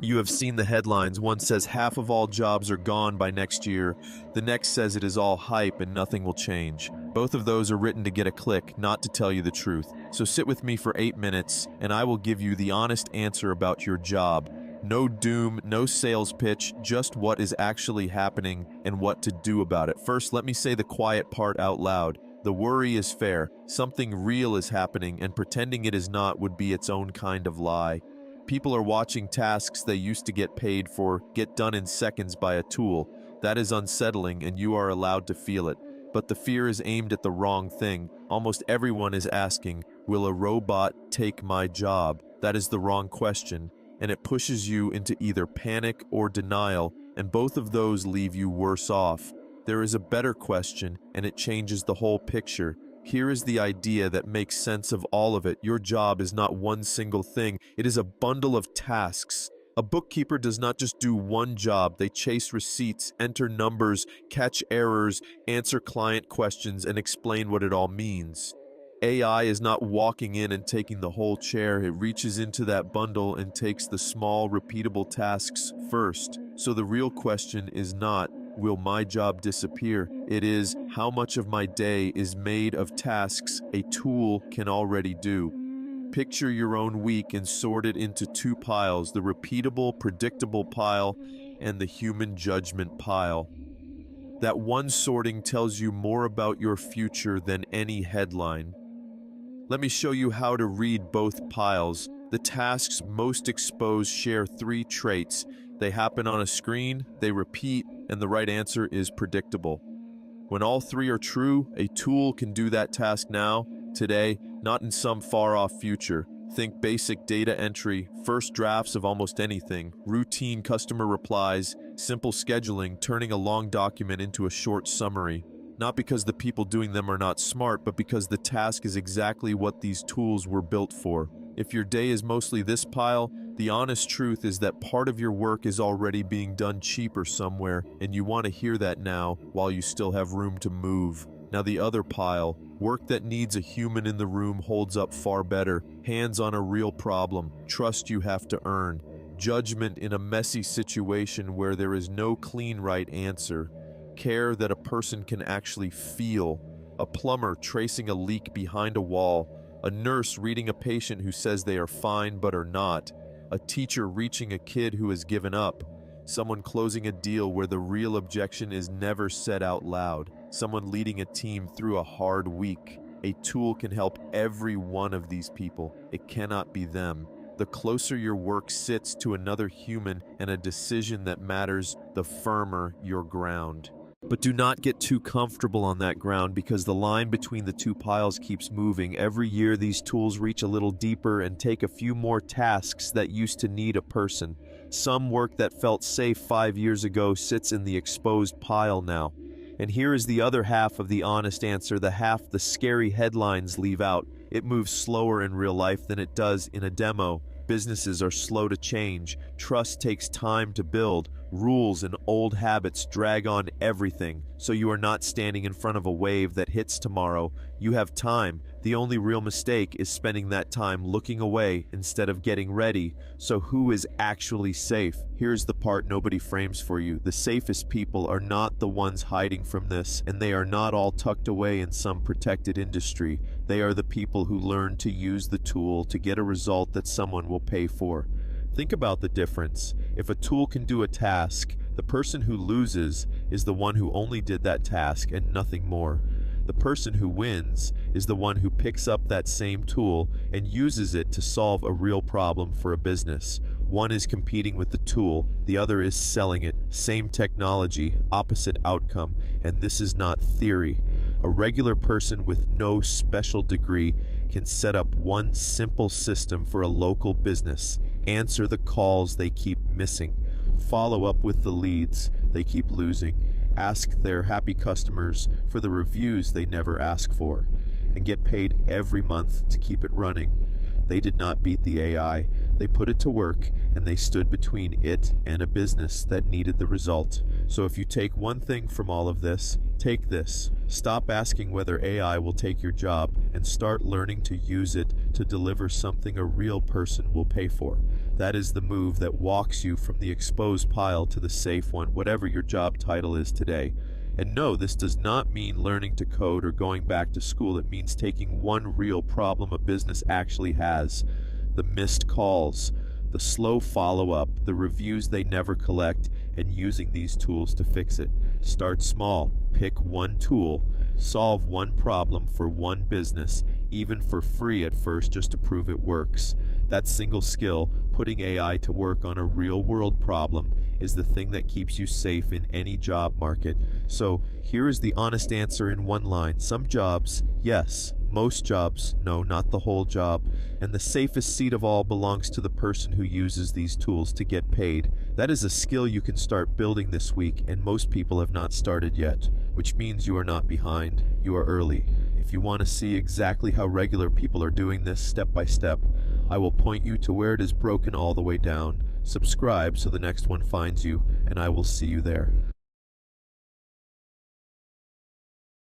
You have seen the headlines. One says half of all jobs are gone by next year. The next says it is all hype and nothing will change. Both of those are written to get a click, not to tell you the truth. So sit with me for 8 minutes, and I will give you the honest answer about your job. No doom, no sales pitch, just what is actually happening and what to do about it. First, let me say the quiet part out loud. The worry is fair. Something real is happening, and pretending it is not would be its own kind of lie. People are watching tasks they used to get paid for get done in seconds by a tool. That is unsettling, and you are allowed to feel it. But the fear is aimed at the wrong thing. Almost everyone is asking, will a robot take my job? That is the wrong question, and it pushes you into either panic or denial, and both of those leave you worse off. There is a better question, and it changes the whole picture. Here is the idea that makes sense of all of it. Your job is not one single thing. It is a bundle of tasks. A bookkeeper does not just do one job. They chase receipts, enter numbers, catch errors, answer client questions, and explain what it all means. AI is not walking in and taking the whole chair. It reaches into that bundle and takes the small, repeatable tasks first. So the real question is not, will my job disappear? It is, how much of my day is made of tasks a tool can already do? Picture your own week and sort it into two piles, the repeatable, predictable pile and the human judgment pile. That one sorting tells you more about your future than any headline. Let me show you how to read both piles. The tasks most exposed share 3 traits. They happen on a screen, they repeat, and the right answer is predictable. When all 3 are true, a tool can do that task now, today, not in some far-off future. Think basic data entry, first drafts of almost anything, routine customer replies, simple scheduling, turning a long document into a short summary. Not because the people doing them are not smart, but because the task is exactly what these tools were built for. If your day is mostly this pile, the honest truth is that part of your work is already being done cheaper somewhere, and you want to hear that now while you still have room to move. Now the other pile, work that needs a human in the room, holds up far better. Hands on a real problem, trust you have to earn, judgment in a messy situation where there is no clean right answer, care that a person can actually feel, a plumber tracing a leak behind a wall, a nurse reading a patient who says they are fine but are not, a teacher reaching a kid who has given up, someone closing a deal where the real objection is never said out loud, someone leading a team through a hard week. A tool can help every one of these people. It cannot be them. The closer your work sits to another human and a decision that matters, the firmer your ground. But do not get too comfortable on that ground, because the line between the two piles keeps moving. Every year these tools reach a little deeper and take a few more tasks that used to need a person. Some work that felt safe 5 years ago sits in the exposed pile now. And here is the other half of the honest answer, the half the scary headlines leave out. It moves slower in real life than it does in a demo. Businesses are slow to change. Trust takes time to build. Rules and old habits drag on everything, so you are not standing in front of a wave that hits tomorrow. You have time. The only real mistake is spending that time looking away instead of getting ready. So who is actually safe? Here's the part nobody frames for you. The safest people are not the ones hiding from this, and they are not all tucked away in some protected industry. They are the people who learn to use the tool to get a result that someone will pay for. Think about the difference. If a tool can do a task, the person who loses is the one who only did that task and nothing more. The person who wins is the one who picks up that same tool and uses it to solve a real problem for a business. One is competing with the tool, the other is selling it. Same technology, opposite outcome, and this is not theory. A regular person with no special degree can set up one simple system for a local business, answer the calls they keep missing, follow up with the leads they keep losing, ask their happy customers for the reviews they never ask for, and get paid every month to keep it running. They did not beat the AI. They put it to work, and they stood between it and a business that needed the result. So if you take one thing from all of this, take this. Stop asking whether AI will take your job and start learning to use it to deliver something a real person will pay for. That is the move that walks you from the exposed pile to the safe one, whatever your job title is today. And no, this does not mean learning to code or going back to school. It means taking one real problem a business actually has: the missed calls, the slow follow-up, the reviews they never collect, and using these tools to fix it. Start small, pick one tool, solve one problem for one business, even for free at first, just to prove it works. That single skill, putting AI to work on a real-world problem, is the thing that keeps you safe in any job market. So here is the honest answer in one line: some jobs, yes. Most jobs, no, not the whole job. And the safest seat of all belongs to the person who uses these tools to get paid. That is a skill you can start building this week, and most people have not started yet, which means you are not behind, you are early. If you want to see exactly how regular people are doing this step by step, I will point you to where it is broken all the way down. Subscribe so the next one finds you, and I will see you there.